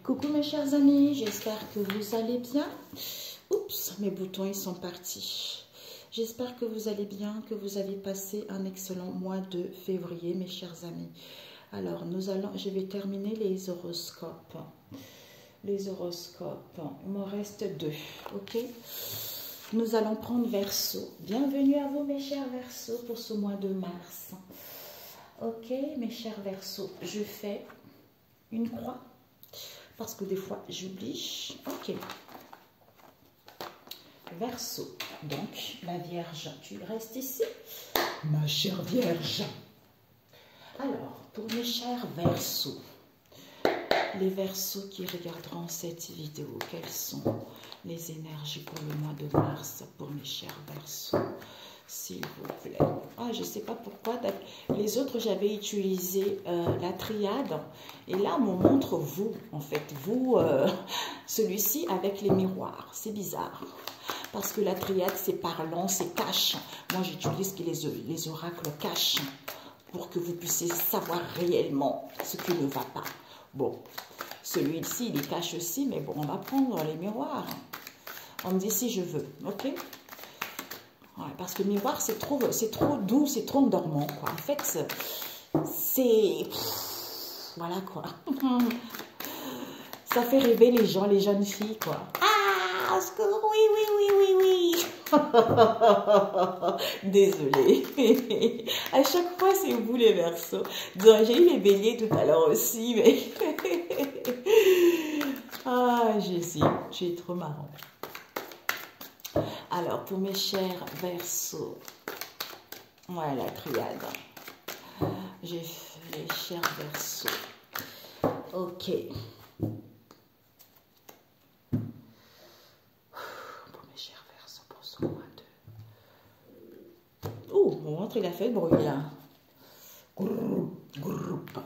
Coucou mes chers amis, j'espère que vous allez bien. Oups, mes boutons ils sont partis. J'espère que vous allez bien, que vous avez passé un excellent mois de février mes chers amis. Alors je vais terminer les horoscopes. Les horoscopes, il m'en reste 2, ok? Nous allons prendre Verseau. Bienvenue à vous mes chers Verseaux pour ce mois de mars. Ok mes chers Verseaux, je fais une croix. Parce que des fois, j'oublie. Ok. Verseau. Donc, la Vierge, tu restes ici. Ma chère Vierge. Alors, pour mes chers Verseaux, les Verseaux qui regarderont cette vidéo, quelles sont les énergies pour le mois de mars pour mes chers Verseaux? S'il vous plaît. Ah, je ne sais pas pourquoi. Les autres, j'avais utilisé la triade. Et là, on me montre vous, en fait. Vous, celui-ci avec les miroirs. C'est bizarre. Parce que la triade, c'est parlant, c'est cache. Moi, j'utilise que les oracles cachent pour que vous puissiez savoir réellement ce qui ne va pas. Bon, celui-ci, il est cache aussi, mais bon, on va prendre les miroirs. On me dit si je veux, ok? Ouais, parce que miroir, c'est trop doux, c'est trop endormant, quoi. En fait, c'est... Voilà, quoi. Ça fait rêver les gens, les jeunes filles, quoi. Ah, oui. Désolée. À chaque fois, c'est vous, les Verseaux. Donc, j'ai eu les béliers tout à l'heure aussi, mais... Ah, j'ai trop marrant. Alors, pour mes chers Verseaux, voilà la triade. J'ai fait les chers Verseaux. Ok. Pour mes chers Verseaux, pour ce mois de... Oh, mon ventre, il a fait le bruit, là. Groupe.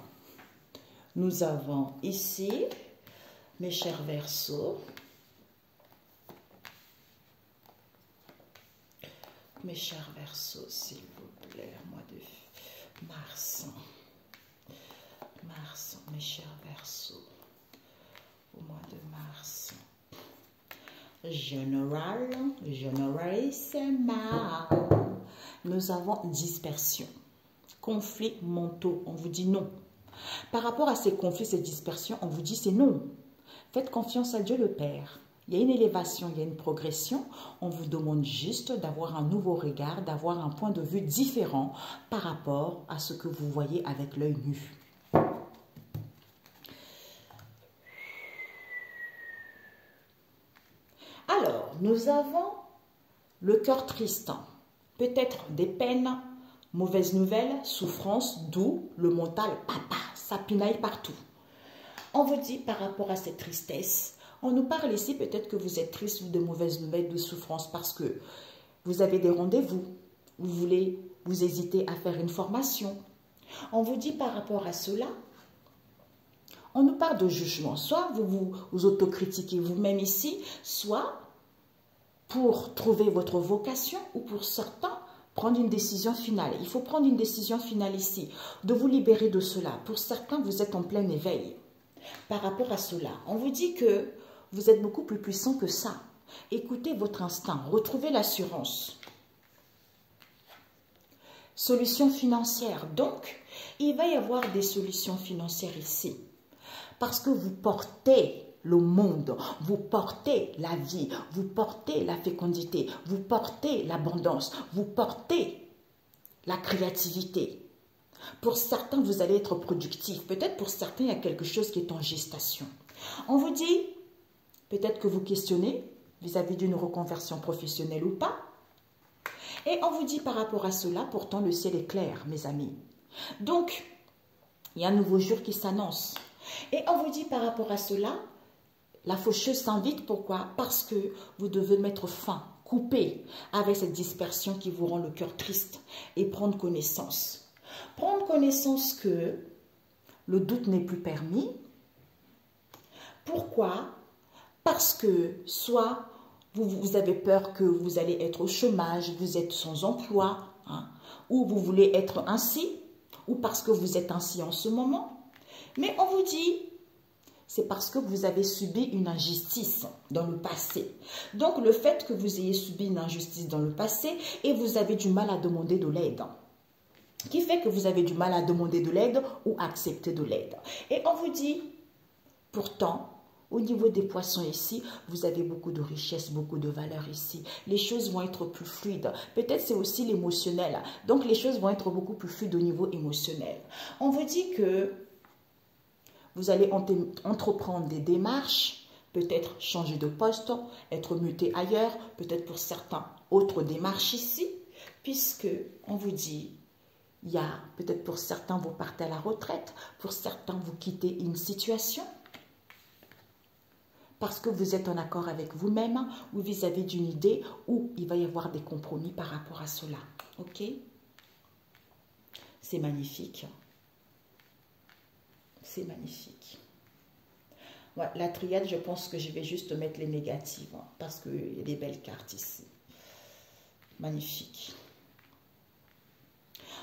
Nous avons ici, mes chers Verseaux, mes chers Verseaux, s'il vous plaît, mois de mars. Mars, mes chers Verseaux, au mois de mars. Généralissimement. Nous avons dispersion. Conflits mentaux, on vous dit non. Par rapport à ces conflits, ces dispersions, on vous dit c'est non. Faites confiance à Dieu le Père. Il y a une élévation, il y a une progression. On vous demande juste d'avoir un nouveau regard, d'avoir un point de vue différent par rapport à ce que vous voyez avec l'œil nu. Alors, nous avons le cœur tristant. Peut-être des peines, mauvaises nouvelles, souffrances, d'où le mental, papa, ça pinaille partout. On vous dit par rapport à cette tristesse, on nous parle ici, peut-être que vous êtes triste ou de mauvaises nouvelles, de souffrance parce que vous avez des rendez-vous, vous hésitez à faire une formation. On vous dit par rapport à cela, on nous parle de jugement. Soit vous autocritiquez vous-même ici, soit pour trouver votre vocation ou pour certains, prendre une décision finale. Il faut prendre une décision finale ici, de vous libérer de cela. Pour certains, vous êtes en plein éveil. Par rapport à cela, on vous dit que vous êtes beaucoup plus puissant que ça. Écoutez votre instinct, retrouvez l'assurance. Solution financière. Donc, il va y avoir des solutions financières ici. Parce que vous portez le monde, vous portez la vie, vous portez la fécondité, vous portez l'abondance, vous portez la créativité. Pour certains, vous allez être productif. Peut-être pour certains, il y a quelque chose qui est en gestation. On vous dit, peut-être que vous questionnez vis-à-vis d'une reconversion professionnelle ou pas. Et on vous dit par rapport à cela, pourtant le ciel est clair, mes amis. Donc, il y a un nouveau jour qui s'annonce. Et on vous dit par rapport à cela, la faucheuse s'invite. Pourquoi? Parce que vous devez mettre fin, couper avec cette dispersion qui vous rend le cœur triste et prendre connaissance. Prendre connaissance que le doute n'est plus permis. Pourquoi? Parce que soit vous avez peur que vous allez être au chômage, vous êtes sans emploi, hein, ou vous voulez être ainsi, ou parce que vous êtes ainsi en ce moment. Mais on vous dit, c'est parce que vous avez subi une injustice dans le passé. Donc, le fait que vous ayez subi une injustice dans le passé et vous avez du mal à demander de l'aide, qui fait que vous avez du mal à demander de l'aide ou accepter de l'aide. Et on vous dit, pourtant, au niveau des poissons ici, vous avez beaucoup de richesse, beaucoup de valeur ici. Les choses vont être plus fluides. Peut-être c'est aussi l'émotionnel. Donc, les choses vont être beaucoup plus fluides au niveau émotionnel. On vous dit que vous allez entreprendre des démarches, peut-être changer de poste, être muté ailleurs, peut-être pour certains autres démarches ici, puisque on vous dit, il y a peut-être pour certains vous partez à la retraite, pour certains vous quittez une situation, parce que vous êtes en accord avec vous-même ou vis-à-vis d'une idée où il va y avoir des compromis par rapport à cela. Ok? C'est magnifique. C'est magnifique. Ouais, la triade, je pense que je vais juste mettre les négatives parce qu'il y a des belles cartes ici. Magnifique.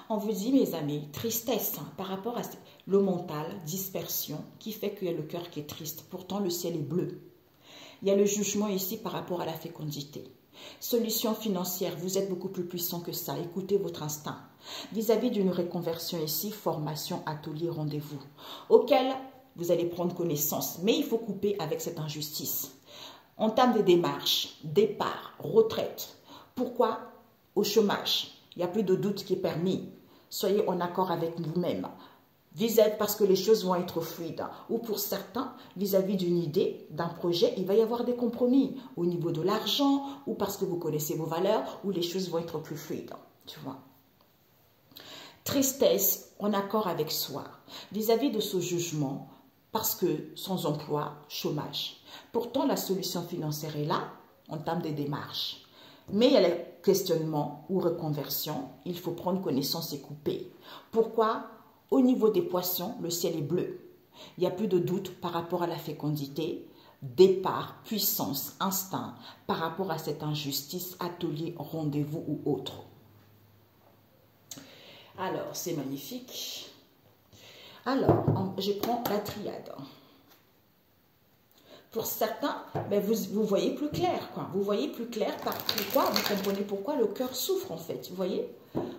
On vous dit, mes amis, tristesse par rapport à le mental, dispersion, qui fait qu'il y a le cœur qui est triste. Pourtant, le ciel est bleu. Il y a le jugement ici par rapport à la fécondité. Solution financière, vous êtes beaucoup plus puissant que ça. Écoutez votre instinct. Vis-à-vis d'une reconversion ici, formation, atelier, rendez-vous, auquel vous allez prendre connaissance. Mais il faut couper avec cette injustice. Entame des démarches, départ, retraite. Pourquoi? Au chômage. Il n'y a plus de doute qui est permis. Soyez en accord avec vous-même. Vis-à-vis parce que les choses vont être fluides. Ou pour certains, vis-à-vis d'une idée, d'un projet, il va y avoir des compromis au niveau de l'argent, ou parce que vous connaissez vos valeurs, où les choses vont être plus fluides. Tu vois. Tristesse, en accord avec soi, vis-à-vis de ce jugement, parce que sans emploi, chômage. Pourtant, la solution financière est là, en termes de démarches. Mais il y a les questionnements ou reconversion, il faut prendre connaissance et couper. Pourquoi? Au niveau des poissons, le ciel est bleu. Il n'y a plus de doute par rapport à la fécondité, départ, puissance, instinct, par rapport à cette injustice, atelier, rendez-vous ou autre. Alors, c'est magnifique. Alors, je prends la triade. Pour certains, ben vous voyez plus clair, quoi. Vous voyez plus clair pourquoi, vous comprenez pourquoi le cœur souffre, en fait. Vous voyez?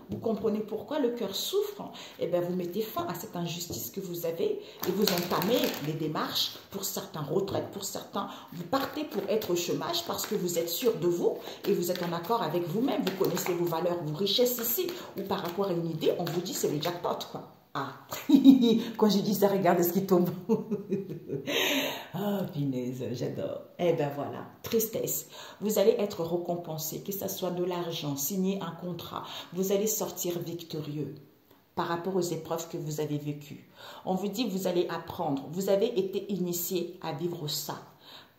Vous comprenez pourquoi le cœur souffre. Et bien, vous mettez fin à cette injustice que vous avez et vous entamez les démarches. Pour certains, retraite. Pour certains, vous partez pour être au chômage parce que vous êtes sûr de vous et vous êtes en accord avec vous-même. Vous connaissez vos valeurs, vos richesses ici. Ou par rapport à une idée, on vous dit c'est le jackpot, quoi. Ah, quand je dis ça, regardez ce qui tombe. Ah, punaise, j'adore. Eh bien voilà, tristesse. Vous allez être récompensé, que ce soit de l'argent, signer un contrat. Vous allez sortir victorieux par rapport aux épreuves que vous avez vécues. On vous dit, vous allez apprendre. Vous avez été initié à vivre ça.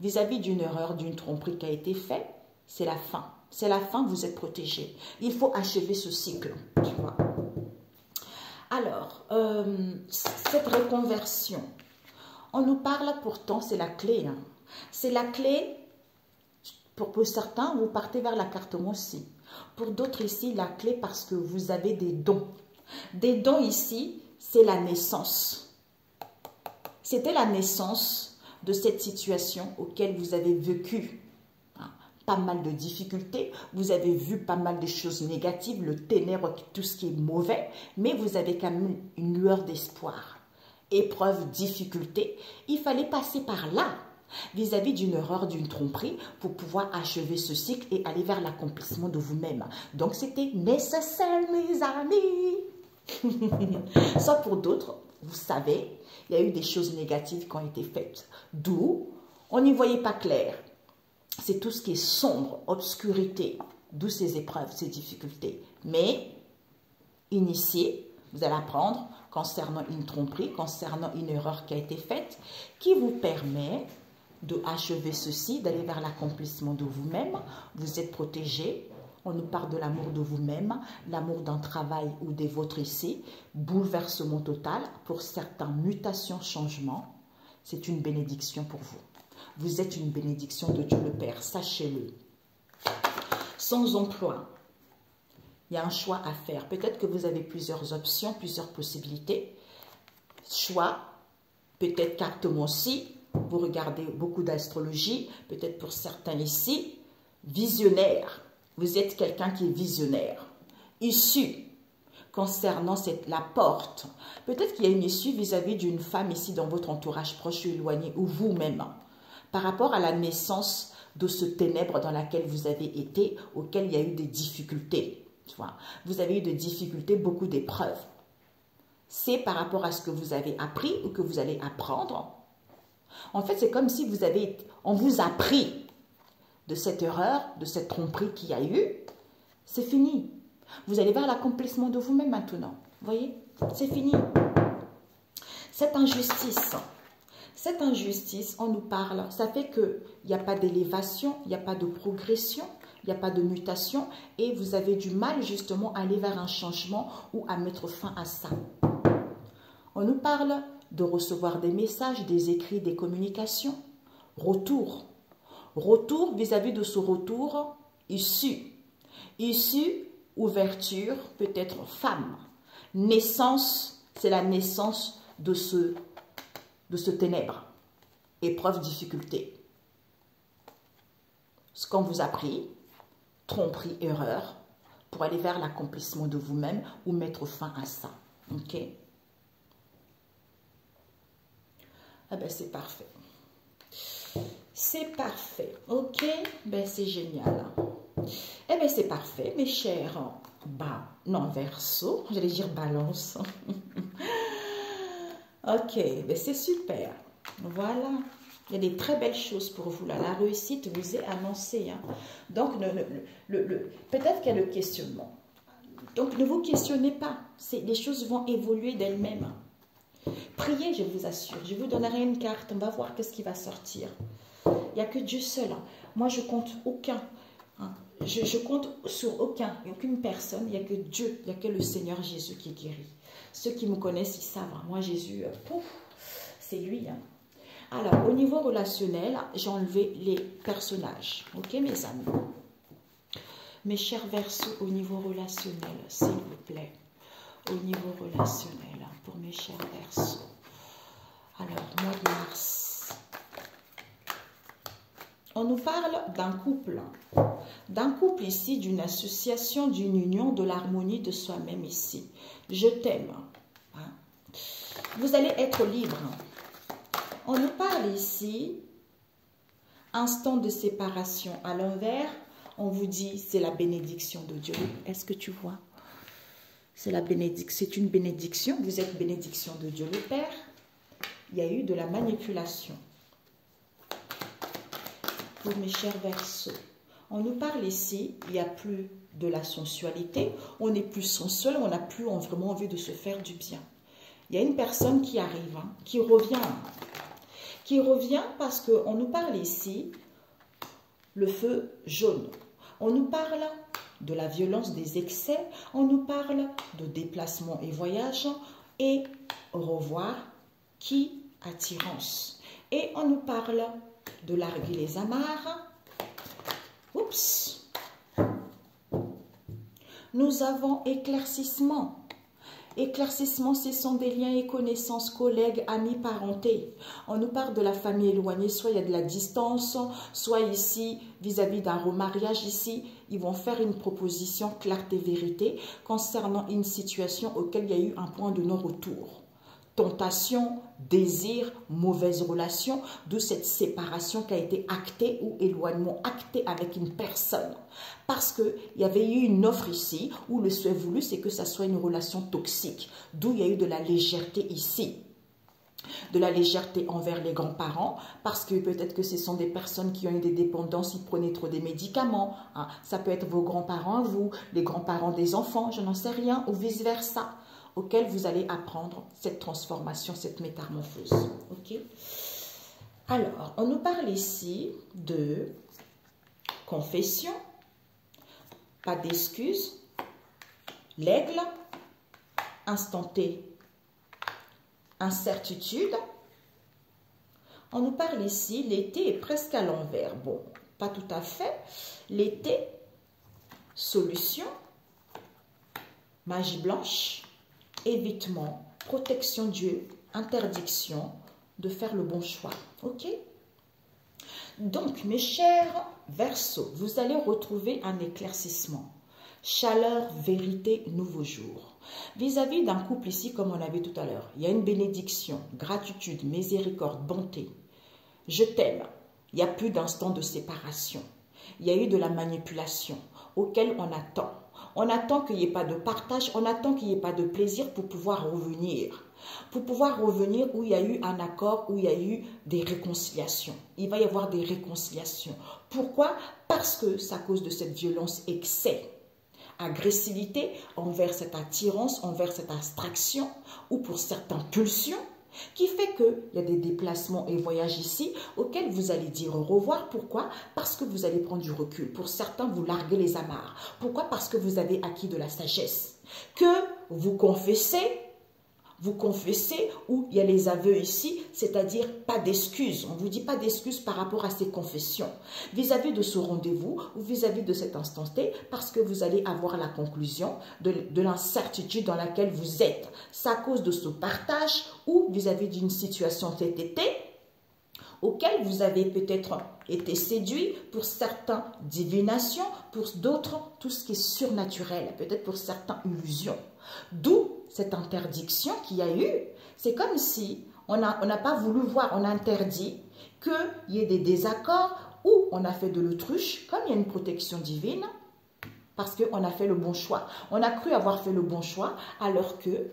Vis-à-vis d'une erreur, d'une tromperie qui a été faite, c'est la fin. C'est la fin, vous êtes protégé. Il faut achever ce cycle, tu vois. Alors, cette reconversion, on nous parle pourtant, c'est la clé. Hein. C'est la clé, pour certains, vous partez vers la carte aussi. Pour d'autres ici, la clé parce que vous avez des dons. Des dons ici, c'est la naissance. C'était la naissance de cette situation auquel vous avez vécu. Pas mal de difficultés, vous avez vu pas mal de choses négatives, le ténèbre, tout ce qui est mauvais, mais vous avez quand même une lueur d'espoir. Épreuve, difficulté, il fallait passer par là, vis-à-vis d'une erreur, d'une tromperie, pour pouvoir achever ce cycle et aller vers l'accomplissement de vous-même. Donc c'était nécessaire, mes amis. Ça pour d'autres, vous savez, il y a eu des choses négatives qui ont été faites. D'où on n'y voyait pas clair. C'est tout ce qui est sombre, obscurité, d'où ces épreuves, ces difficultés. Mais, initié, vous allez apprendre concernant une tromperie, concernant une erreur qui a été faite, qui vous permet de achever ceci, d'aller vers l'accomplissement de vous-même. Vous êtes protégé. On nous parle de l'amour de vous-même, l'amour d'un travail ou des vôtres ici, bouleversement total, pour certains, mutations, changements. C'est une bénédiction pour vous. Vous êtes une bénédiction de Dieu le Père, sachez-le. Sans emploi, il y a un choix à faire. Peut-être que vous avez plusieurs options, plusieurs possibilités. Choix, peut-être carte aussi, vous regardez beaucoup d'astrologie, peut-être pour certains ici, visionnaire. Vous êtes quelqu'un qui est visionnaire. Issue concernant la porte. Peut-être qu'il y a une issue vis-à-vis d'une femme ici dans votre entourage proche ou éloigné, ou vous-même, par rapport à la naissance de ce ténèbre dans laquelle vous avez été, auquel il y a eu des difficultés. Tu vois. Vous avez eu des difficultés, beaucoup d'épreuves. C'est par rapport à ce que vous avez appris ou que vous allez apprendre. En fait, c'est comme si on vous a pris de cette erreur, de cette tromperie qu'il y a eu. C'est fini. Vous allez vers l'accomplissement de vous-même maintenant. Vous voyez? C'est fini. Cette injustice, on nous parle, ça fait qu'il n'y a pas d'élévation, il n'y a pas de progression, il n'y a pas de mutation et vous avez du mal justement à aller vers un changement ou à mettre fin à ça. On nous parle de recevoir des messages, des écrits, des communications. Retour. Retour vis-à-vis de ce retour issu. Issu, ouverture, peut-être femme. Naissance, c'est la naissance de ce ténèbre. Épreuve, difficulté. Ce qu'on vous a pris, tromperie, erreur, pour aller vers l'accomplissement de vous-même ou mettre fin à ça. Ok? Ah ben c'est parfait. C'est parfait. Ok? Ben c'est génial. Eh bien, c'est parfait, mes chers. Verseau, j'allais dire balance. Ok, ben c'est super. Voilà. Il y a des très belles choses pour vous là. La réussite vous est annoncée. Hein. Donc, peut-être qu'il y a le questionnement. Donc, ne vous questionnez pas. Les choses vont évoluer d'elles-mêmes. Priez, je vous assure. Je vous donnerai une carte. On va voir qu'est-ce qui va sortir. Il n'y a que Dieu seul. Hein. Moi, je compte aucun. Hein. Je compte sur aucune personne. Il n'y a que Dieu. Il n'y a que le Seigneur Jésus qui guérit. Ceux qui me connaissent, ils savent. Hein. Moi, Jésus, c'est lui. Hein. Alors, au niveau relationnel, j'ai enlevé les personnages. Ok, mes amis? Mes chers Verseaux, au niveau relationnel, s'il vous plaît. Au niveau relationnel, pour mes chers Verseaux. Alors, mois de mars. On nous parle d'un couple. D'un couple ici, d'une association, d'une union, de l'harmonie de soi-même ici. Je t'aime. Hein? Vous allez être libre. On nous parle ici, instant de séparation. À l'envers, on vous dit, c'est la bénédiction de Dieu. Est-ce que tu vois? C'est une bénédiction. Vous êtes bénédiction de Dieu le Père. Il y a eu de la manipulation. Pour mes chers Verseaux, on nous parle ici, il n'y a plus de la sensualité. On n'est plus sensuel, on n'a plus vraiment envie de se faire du bien. Il y a une personne qui arrive, hein, qui revient parce qu'on nous parle ici, le feu jaune. On nous parle de la violence des excès, on nous parle de déplacement et voyage, et au revoir, qui attirance. Et on nous parle de larguer les amarres. Oups. Nous avons éclaircissement. Éclaircissement, ce sont des liens et connaissances, collègues, amis, parentés. On nous parle de la famille éloignée, soit il y a de la distance, soit ici, vis-à-vis d'un remariage, ici, ils vont faire une proposition clarté vérité concernant une situation auquel il y a eu un point de non-retour. Tentation, désir, mauvaise relation, de cette séparation qui a été actée ou éloignement acté avec une personne. Parce qu'il y avait eu une offre ici où le souhait voulu, c'est que ça soit une relation toxique. D'où il y a eu de la légèreté ici. De la légèreté envers les grands-parents, parce que peut-être que ce sont des personnes qui ont eu des dépendances, ils prenaient trop des médicaments. Hein. Ça peut être vos grands-parents, vous, les grands-parents des enfants, je n'en sais rien, ou vice-versa, auquel vous allez apprendre cette transformation, cette métamorphose. Ok? Alors, on nous parle ici de confession, pas d'excuses, l'aigle, instant T, incertitude. On nous parle ici, l'été est presque à l'envers. Bon, pas tout à fait. L'été, solution, magie blanche, évitement, protection Dieu, interdiction de faire le bon choix. Ok? Donc, mes chers Verseaux, vous allez retrouver un éclaircissement. Chaleur, vérité, nouveau jour. Vis-à-vis d'un couple ici, comme on a vu tout à l'heure, il y a une bénédiction, gratitude, miséricorde, bonté. Je t'aime. Il n'y a plus d'instant de séparation. Il y a eu de la manipulation auquel on attend. On attend qu'il n'y ait pas de partage, on attend qu'il n'y ait pas de plaisir pour pouvoir revenir. Pour pouvoir revenir où il y a eu un accord, où il y a eu des réconciliations. Il va y avoir des réconciliations. Pourquoi? Parce que c'est à cause de cette violence excès. Agressivité envers cette attirance, envers cette abstraction, ou pour certaines pulsions, qui fait qu'il y a des déplacements et voyages ici auxquels vous allez dire au revoir. Pourquoi? Parce que vous allez prendre du recul. Pour certains, vous larguez les amarres. Pourquoi? Parce que vous avez acquis de la sagesse. Que vous confessez où il y a les aveux ici, c'est-à-dire pas d'excuses. On ne vous dit pas d'excuses par rapport à ces confessions. Vis-à-vis de ce rendez-vous ou vis-à-vis de cet instant T, parce que vous allez avoir la conclusion de l'incertitude dans laquelle vous êtes. C'est à cause de ce partage ou vis-à-vis d'une situation TTT auquel vous avez peut-être été séduit, pour certains divination, pour d'autres tout ce qui est surnaturel, peut-être pour certains illusions. D'où cette interdiction qu'il y a eu. C'est comme si on n'a pas voulu voir, on a interdit qu'il y ait des désaccords ou on a fait de l'autruche, comme il y a une protection divine, parce qu'on a fait le bon choix. On a cru avoir fait le bon choix alors que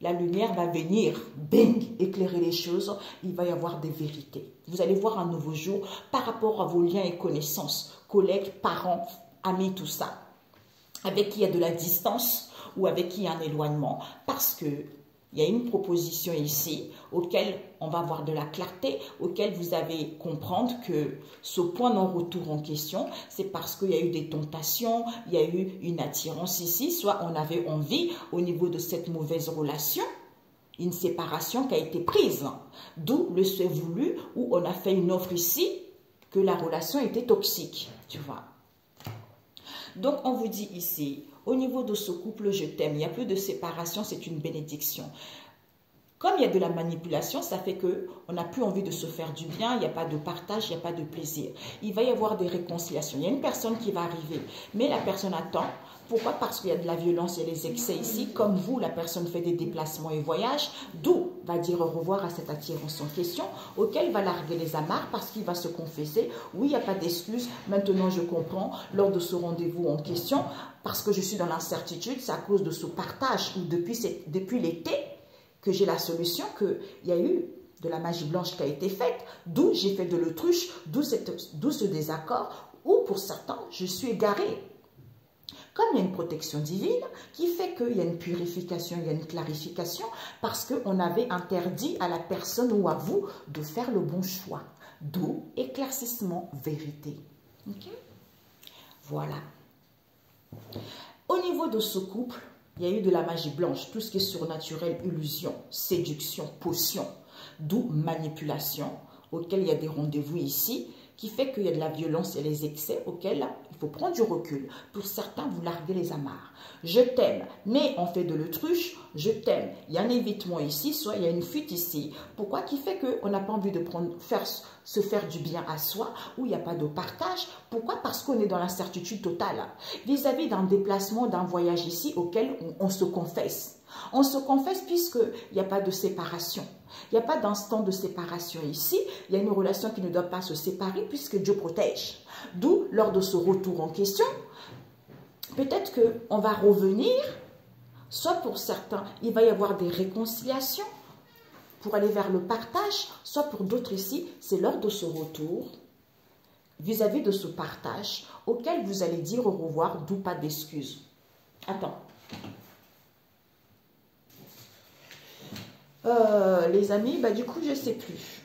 la lumière va venir, bing, éclairer les choses. Il va y avoir des vérités. Vous allez voir un nouveau jour par rapport à vos liens et connaissances, collègues, parents, amis, tout ça. Avec qui il y a de la distance ou avec qui il y a un éloignement. Parce que il y a une proposition ici auquel on va avoir de la clarté, auquel vous allez comprendre que ce point non-retour en question, c'est parce qu'il y a eu des tentations, il y a eu une attirance ici, soit on avait envie au niveau de cette mauvaise relation, une séparation qui a été prise, d'où le souhait voulu, où on a fait une offre ici, que la relation était toxique, tu vois. Donc on vous dit ici, au niveau de ce couple, je t'aime, il n'y a plus de séparation, c'est une bénédiction. Comme il y a de la manipulation, ça fait qu'on n'a plus envie de se faire du bien, il n'y a pas de partage, il n'y a pas de plaisir. Il va y avoir des réconciliations. Il y a une personne qui va arriver, mais la personne attend. Pourquoi? Parce qu'il y a de la violence, il y a les excès ici. Comme vous, la personne fait des déplacements et voyages, d'où va dire au revoir à cette attirance en question, auquel va larguer les amarres parce qu'il va se confesser. Oui, il n'y a pas d'excuse. Maintenant, je comprends, lors de ce rendez-vous en question, parce que je suis dans l'incertitude, c'est à cause de ce partage où depuis l'été, que j'ai la solution, qu'il y a eu de la magie blanche qui a été faite, d'où j'ai fait de l'autruche, d'où ce désaccord, où pour certains, je suis égarée. Comme il y a une protection divine qui fait qu'il y a une purification, il y a une clarification, parce qu'on avait interdit à la personne ou à vous de faire le bon choix. D'où éclaircissement, vérité. Okay? Voilà. Au niveau de ce couple, il y a eu de la magie blanche, tout ce qui est surnaturel, illusion, séduction, potion, d'où manipulation, auquel il y a des rendez-vous ici, qui fait qu'il y a de la violence et les excès auxquels il faut prendre du recul. Pour certains, vous larguez les amarres. Je t'aime, mais on fait de l'autruche, je t'aime. Il y a un évitement ici, soit il y a une fuite ici. Pourquoi? Qui fait qu'on n'a pas envie de se faire du bien à soi, où il n'y a pas de partage. Pourquoi? Parce qu'on est dans l'incertitude totale. Vis-à-vis d'un déplacement, d'un voyage ici, auquel on se confesse. On se confesse puisqu'il n'y a pas de séparation. Il n'y a pas d'instant de séparation ici. Il y a une relation qui ne doit pas se séparer puisque Dieu protège. D'où, lors de ce retour en question, peut-être qu'on va revenir, soit pour certains, il va y avoir des réconciliations pour aller vers le partage, soit pour d'autres ici, c'est lors de ce retour, vis-à-vis de ce partage, auquel vous allez dire au revoir, d'où pas d'excuses. Attends. Les amis, du coup, je ne sais plus.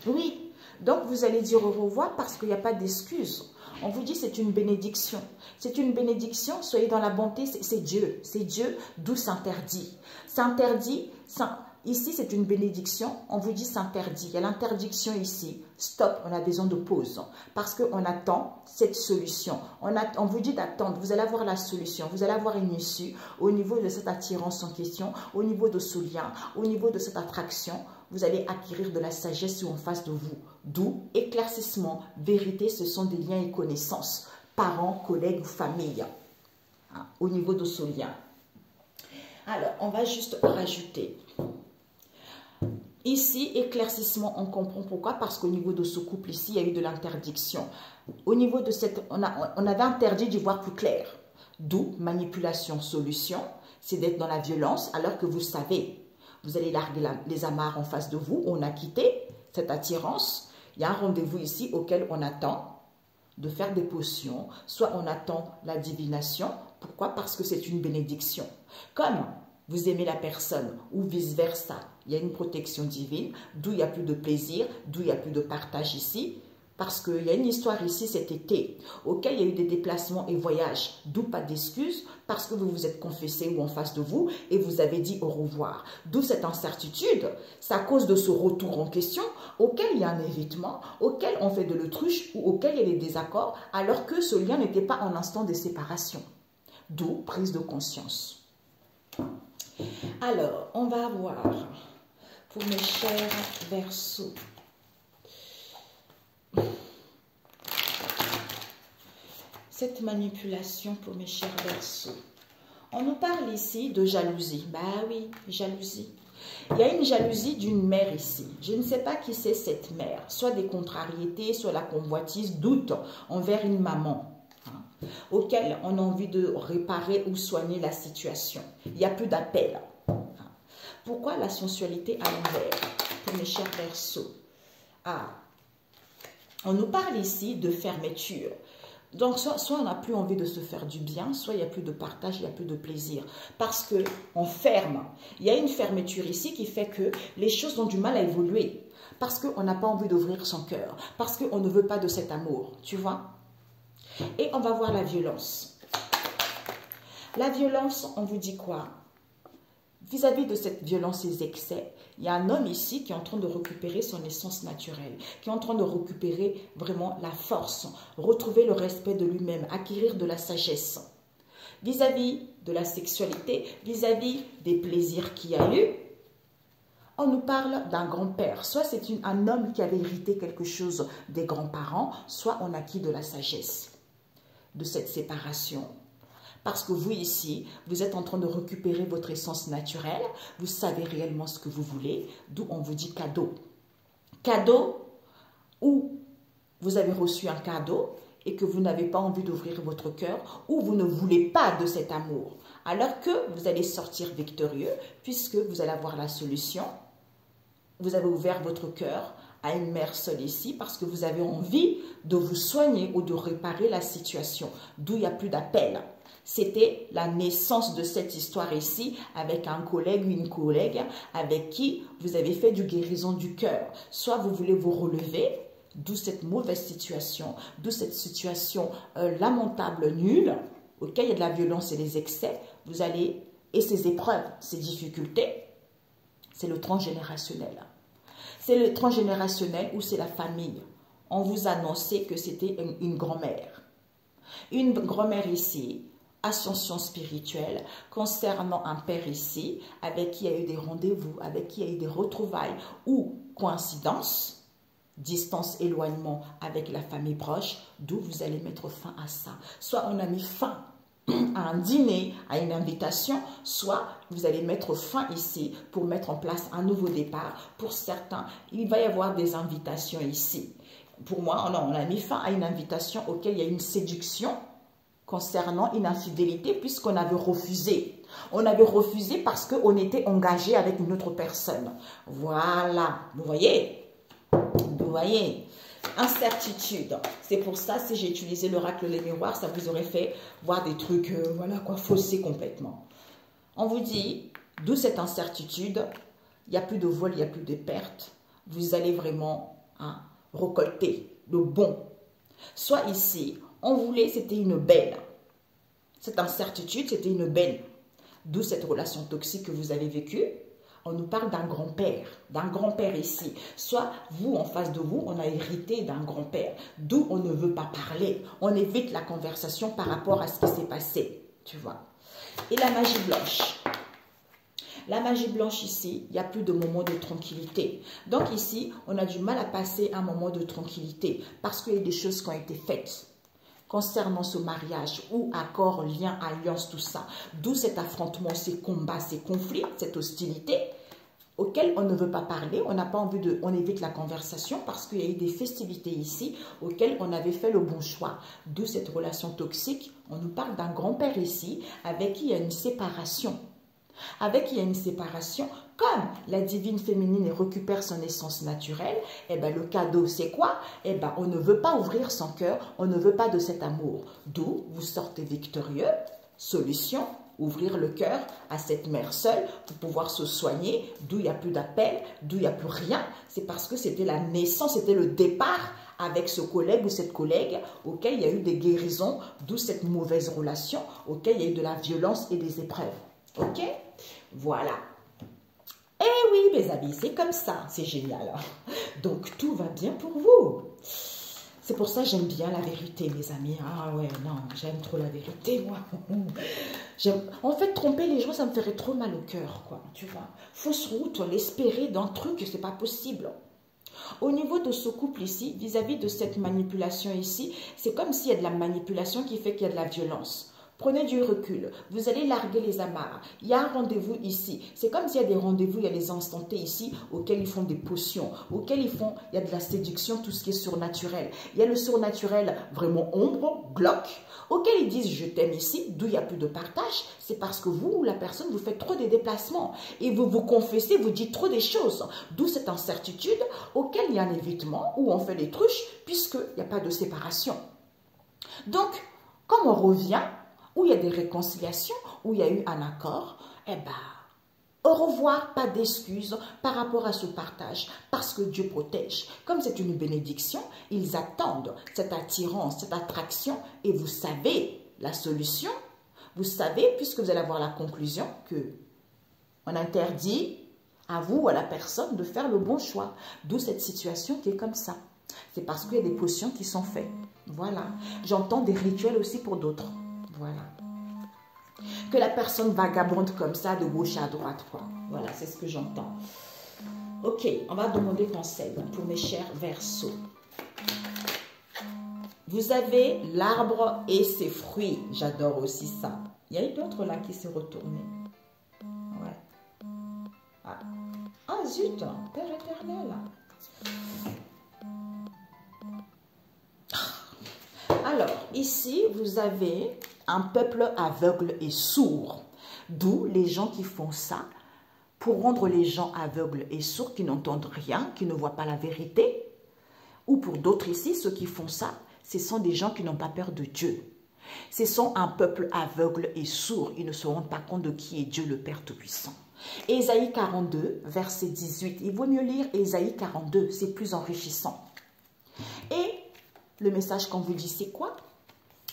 Oui, donc vous allez dire au revoir parce qu'il n'y a pas d'excuses. On vous dit c'est une bénédiction. C'est une bénédiction, soyez dans la bonté, c'est Dieu. C'est Dieu, d'où s'interdit. S'interdit, ici c'est une bénédiction, on vous dit s'interdit. Il y a l'interdiction ici. Stop, on a besoin de pause. Parce qu'on attend cette solution. On vous dit d'attendre, vous allez avoir la solution. Vous allez avoir une issue au niveau de cette attirance en question, au niveau de ce lien, au niveau de cette attraction. vous allez acquérir de la sagesse en face de vous. D'où éclaircissement, vérité, ce sont des liens et connaissances. Parents, collègues, famille. Hein, au niveau de ce lien. Alors, on va juste rajouter. Ici, éclaircissement, on comprend pourquoi. Parce qu'au niveau de ce couple ici, il y a eu de l'interdiction. Au niveau de cette... On avait interdit d'y voir plus clair. D'où manipulation, solution. C'est d'être dans la violence alors que vous savez. Vous allez larguer les amarres en face de vous. On a quitté cette attirance. Il y a un rendez-vous ici auquel on attend de faire des potions. Soit on attend la divination. Pourquoi? Parce que c'est une bénédiction. Comme vous aimez la personne ou vice-versa, il y a une protection divine, d'où il n'y a plus de plaisir, d'où il n'y a plus de partage ici. Parce qu'il y a une histoire ici cet été, auquel il y a eu des déplacements et voyages, d'où pas d'excuses, parce que vous vous êtes confessé ou en face de vous et vous avez dit au revoir. D'où cette incertitude, c'est à cause de ce retour en question, auquel il y a un évitement, auquel on fait de l'autruche ou auquel il y a des désaccords, alors que ce lien n'était pas en instant de séparation. D'où prise de conscience. Alors, on va voir pour mes chers Verseaux. Cette manipulation pour mes chers Verseaux. On nous parle ici de jalousie. Bah oui, jalousie. Il y a une jalousie d'une mère ici. Je ne sais pas qui c'est cette mère. Soit des contrariétés, soit la convoitise, doute envers une maman. Auquel on a envie de réparer ou soigner la situation. Il n'y a plus d'appel. Pourquoi la sensualité à l'envers pour mes chers Verseaux? On nous parle ici de fermeture. Donc, soit on n'a plus envie de se faire du bien, soit il n'y a plus de partage, il n'y a plus de plaisir. Parce qu'on ferme. Il y a une fermeture ici qui fait que les choses ont du mal à évoluer. Parce qu'on n'a pas envie d'ouvrir son cœur. Parce qu'on ne veut pas de cet amour. Tu vois? Et on va voir la violence. La violence, on vous dit quoi? Vis-à-vis de cette violence et des excès, il y a un homme ici qui est en train de récupérer son essence naturelle, qui est en train de récupérer vraiment la force, retrouver le respect de lui-même, acquérir de la sagesse. Vis-à-vis de la sexualité, vis-à-vis des plaisirs qu'il y a eu, on nous parle d'un grand-père. Soit c'est un homme qui avait hérité quelque chose des grands-parents, soit on acquit de la sagesse de cette séparation. Parce que vous ici, vous êtes en train de récupérer votre essence naturelle, vous savez réellement ce que vous voulez, d'où on vous dit cadeau. Cadeau où vous avez reçu un cadeau et que vous n'avez pas envie d'ouvrir votre cœur, ou vous ne voulez pas de cet amour. Alors que vous allez sortir victorieux, puisque vous allez avoir la solution. Vous avez ouvert votre cœur à une mère seule ici parce que vous avez envie de vous soigner ou de réparer la situation, d'où il n'y a plus d'appel. C'était la naissance de cette histoire ici avec un collègue ou une collègue avec qui vous avez fait du guérison du cœur. Soit vous voulez vous relever, d'où cette mauvaise situation, d'où cette situation lamentable, nulle, auquel il y a de la violence et des excès. Vous allez, et ces épreuves, ces difficultés, c'est le transgénérationnel. C'est le transgénérationnel où c'est la famille. On vous annonçait que c'était une grand-mère. Une grand-mère ici, ascension spirituelle, concernant un père ici, avec qui il y a eu des rendez-vous, avec qui il y a eu des retrouvailles ou coïncidence, distance, éloignement avec la famille proche, d'où vous allez mettre fin à ça. Soit on a mis fin à un dîner, à une invitation, soit vous allez mettre fin ici pour mettre en place un nouveau départ. Pour certains, il va y avoir des invitations ici. Pour moi, on a mis fin à une invitation auquel il y a une séduction concernant une infidélité puisqu'on avait refusé. On avait refusé parce qu'on était engagé avec une autre personne. Voilà, vous voyez? Vous voyez? Incertitude. C'est pour ça, si j'ai utilisé l'oracle Les Miroirs, ça vous aurait fait voir des trucs, voilà quoi, faussés complètement. On vous dit, d'où cette incertitude, il n'y a plus de vol, il n'y a plus de perte. Vous allez vraiment récolter le bon. Soit ici, on voulait, c'était une belle. Cette incertitude, c'était une belle. D'où cette relation toxique que vous avez vécue. On nous parle d'un grand-père ici. Soit vous, en face de vous, on a hérité d'un grand-père. D'où on ne veut pas parler. On évite la conversation par rapport à ce qui s'est passé. Tu vois. Et la magie blanche. La magie blanche ici, il n'y a plus de moment de tranquillité. Donc ici, on a du mal à passer un moment de tranquillité parce qu'il y a des choses qui ont été faites concernant ce mariage ou accord, lien, alliance, tout ça. D'où cet affrontement, ces combats, ces conflits, cette hostilité auquel on ne veut pas parler. On n'a pas envie de... On évite la conversation parce qu'il y a eu des festivités ici auxquelles on avait fait le bon choix. D'où cette relation toxique. On nous parle d'un grand-père ici avec qui il y a une séparation. Avec qui il y a une séparation, comme la divine féminine récupère son essence naturelle, eh ben, le cadeau c'est quoi? Eh ben, on ne veut pas ouvrir son cœur, on ne veut pas de cet amour. D'où vous sortez victorieux, solution, ouvrir le cœur à cette mère seule pour pouvoir se soigner, d'où il n'y a plus d'appel, d'où il n'y a plus rien. C'est parce que c'était la naissance, c'était le départ avec ce collègue ou cette collègue auquel il y a eu des guérisons, d'où cette mauvaise relation, auquel il y a eu de la violence et des épreuves. Ok? Voilà. Eh oui, mes amis, c'est comme ça. C'est génial. Donc, tout va bien pour vous. C'est pour ça que j'aime bien la vérité, mes amis. Ah ouais, non, j'aime trop la vérité, moi. En fait, tromper les gens, ça me ferait trop mal au cœur, quoi. Tu vois? Fausse route, l'espérer d'un truc, c'est pas possible. Au niveau de ce couple ici, vis-à-vis de cette manipulation ici, c'est comme s'il y a de la manipulation qui fait qu'il y a de la violence. Prenez du recul, vous allez larguer les amarres. Il y a un rendez-vous ici. C'est comme s'il y a des rendez-vous, il y a des instantés ici auxquels ils font des potions, auxquels il y a de la séduction, tout ce qui est surnaturel. Il y a le surnaturel vraiment ombre, glauque, auquel ils disent je t'aime ici, d'où il n'y a plus de partage. C'est parce que vous, la personne, vous faites trop des déplacements et vous vous confessez, vous dites trop des choses. D'où cette incertitude auquel il y a un évitement où on fait des truches puisqu'il n'y a pas de séparation. Donc, comme on revient, où il y a des réconciliations, où il y a eu un accord, eh bien, au revoir, pas d'excuses par rapport à ce partage, parce que Dieu protège. Comme c'est une bénédiction, ils attendent cette attirance, cette attraction, et vous savez la solution, vous savez, puisque vous allez avoir la conclusion, que on interdit à vous ou à la personne de faire le bon choix. D'où cette situation qui est comme ça. C'est parce qu'il y a des potions qui sont faites. Voilà. J'entends des rituels aussi pour d'autres. Voilà. Que la personne vagabonde comme ça, de gauche à droite, quoi. Voilà, c'est ce que j'entends. Ok, on va demander conseil pour mes chers Verseaux. Vous avez l'arbre et ses fruits. J'adore aussi ça. Il y a eu d'autres là qui s'est retourné. Ouais. Ah zut, Père éternel. Alors, ici, vous avez un peuple aveugle et sourd. D'où les gens qui font ça pour rendre les gens aveugles et sourds, qui n'entendent rien, qui ne voient pas la vérité. Ou pour d'autres ici, ceux qui font ça, ce sont des gens qui n'ont pas peur de Dieu. Ce sont un peuple aveugle et sourd. Ils ne se rendent pas compte de qui est Dieu le Père Tout-Puissant. Ésaïe 42, verset 18. Il vaut mieux lire Ésaïe 42, c'est plus enrichissant. Et le message qu'on vous dit, c'est quoi?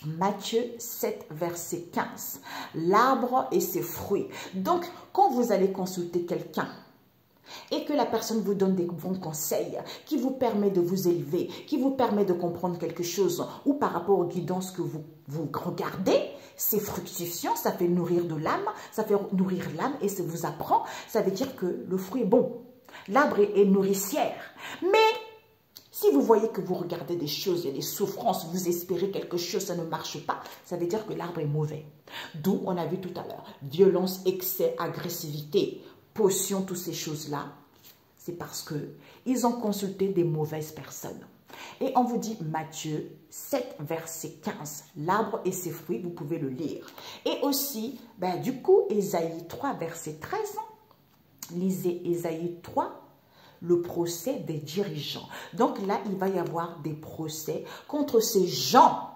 Matthieu 7, verset 15. L'arbre et ses fruits. Donc, quand vous allez consulter quelqu'un et que la personne vous donne des bons conseils, qui vous permet de vous élever, qui vous permet de comprendre quelque chose, ou par rapport aux guidances que vous regardez, c'est fructifiant, ça fait nourrir de l'âme, ça fait nourrir l'âme et ça vous apprend, ça veut dire que le fruit est bon. L'arbre est nourricière. Mais si vous voyez que vous regardez des choses, il y a des souffrances, vous espérez quelque chose, ça ne marche pas, ça veut dire que l'arbre est mauvais. D'où, on a vu tout à l'heure, violence, excès, agressivité, potion, toutes ces choses-là, c'est parce qu'ils ont consulté des mauvaises personnes. Et on vous dit Matthieu 7, verset 15, l'arbre et ses fruits, vous pouvez le lire. Et aussi, du coup, Ésaïe 3, verset 13, lisez Ésaïe 3, le procès des dirigeants. Donc là, il va y avoir des procès contre ces gens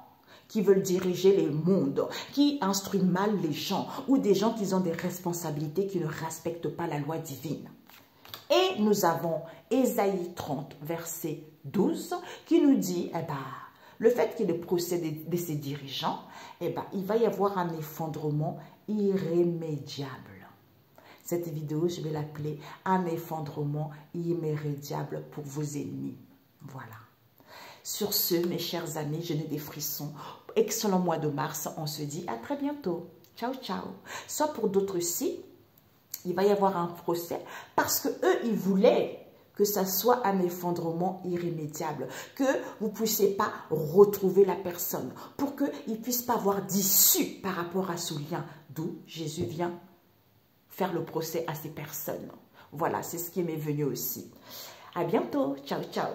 qui veulent diriger les mondes, qui instruisent mal les gens, ou des gens qui ont des responsabilités, qui ne respectent pas la loi divine. Et nous avons Ésaïe 30, verset 12, qui nous dit, le fait qu'il y ait le procès de ces dirigeants, il va y avoir un effondrement irrémédiable. Cette vidéo, je vais l'appeler « Un effondrement irrémédiable pour vos ennemis ». Voilà. Sur ce, mes chers amis, je n'ai des frissons. Excellent mois de mars. On se dit à très bientôt. Ciao, ciao. Soit pour d'autres ici, il va y avoir un procès parce que eux, ils voulaient que ça soit un effondrement irrémédiable, que vous ne puissiez pas retrouver la personne, pour qu'ils ne puissent pas avoir d'issue par rapport à ce lien, d'où Jésus vient faire le procès à ces personnes. Voilà, c'est ce qui m'est venu aussi. À bientôt. Ciao, ciao.